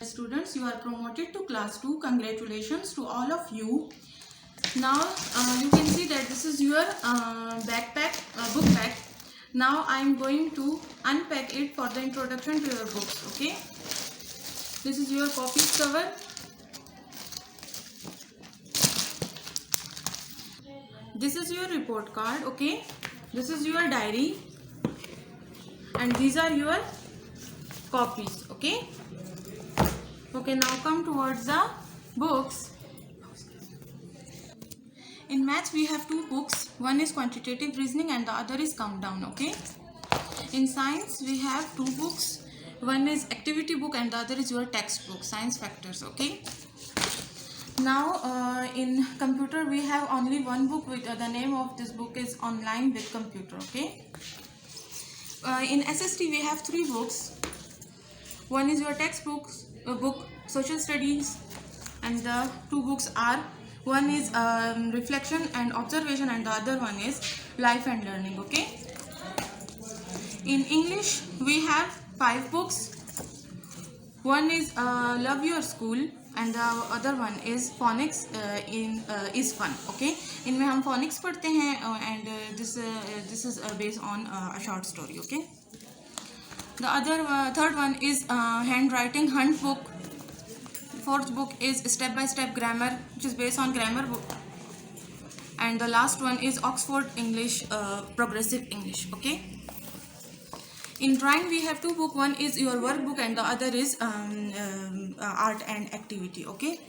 Students, you are promoted to class 2. Congratulations to all of you. Now you can see that this is your backpack, book bag. Now I am going to unpack it for the introduction to your books. Okay, this is your copies cover. This is your report card. Okay, this is your diary, and these are your copies. Okay, now come towards the books. In maths we have two books. One is quantitative reasoning and the other is countdown. Okay, in science we have two books. One is activity book and the other is your textbook, science factors. Okay, now in computer we have only one book with the name of this book is online with computer. Okay, in SST we have three books. One is your textbook book, social studies, and the two books are, one is reflection and observation and the other one is life and learning. Okay, in English we have five books. One is love your school and the other one is phonics is fun. Okay, इनमें हम phonics पढ़ते हैं and this is based on a short story. Okay, the other third one is handwriting hunt book. Fourth book is step by step grammar, which is based on grammar book, and the last one is Oxford English progressive English. Okay, in drawing we have two book. One is your workbook and the other is art and activity. Okay,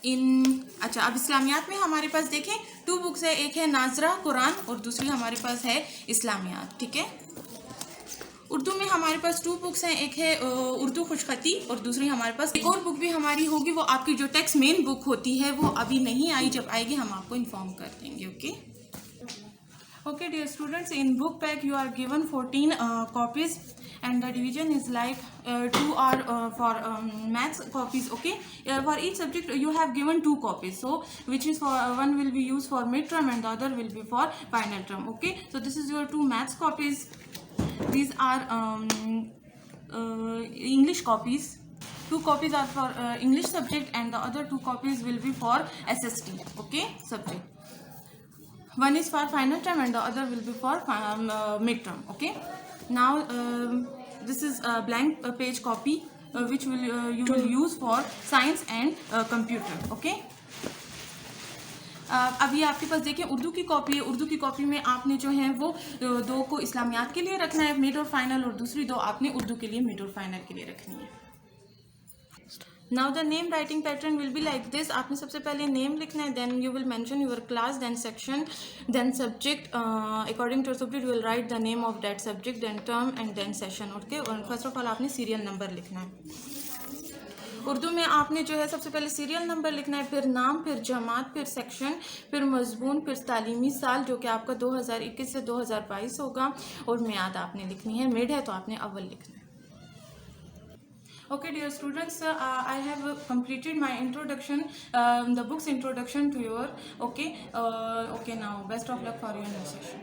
अच्छा, अब इस्लामियात में हमारे पास देखें to books है. एक है नाजरा कुरान और दूसरी हमारे पास है इस्लामियात. ठीक है, उर्दू में हमारे पास टू बुक्स हैं. एक है उर्दू खुशखती और दूसरी हमारे पास एक और बुक भी हमारी होगी. वो आपकी जो टेक्स्ट मेन बुक होती है वो अभी नहीं आई, जब आएगी हम आपको इन्फॉर्म कर देंगे. Okay dear students, in book pack you are given 14 copies and the division is like 2 are for maths copies. Okay, for each subject you have given 2 copies, so which is for one will be used for midterm and the other will be for final term. Okay, so this is your 2 maths copies. These are English copies. 2 copies are for English subject and the other 2 copies will be for SST. Okay, subject. One is for final term and the other will be for midterm. Okay, now this is a blank page copy which will you will use for science and computer. Okay, अब ये आपके पास देखिए उर्दू की copy है. उर्दू की copy में आपने जो है वो दो को इस्लामियात के लिए रखना है, मिड और फाइनल, और दूसरी दो आपने उर्दू के लिए मिड और फाइनल के लिए रखनी है. Now the name writing pattern will be like this. आपने सबसे पहले name लिखना है, then you will mention your class, then section, then subject. According to subject you will write the name of that subject, then term and then session. Okay, और first of all आपने serial number लिखना है. उर्दू में आपने जो है सबसे पहले सीरियल नंबर लिखना है, फिर नाम, फिर जमात, फिर सेक्शन, फिर मजमून, फिर तालीमी साल जो कि आपका 2021 से 2022 होगा, और मियाद आपने लिखनी है. मिड है तो आपने अव्वल लिखना है. Okay dear students, I have completed my introduction, the book's introduction to your. Okay, now best of luck for your new session.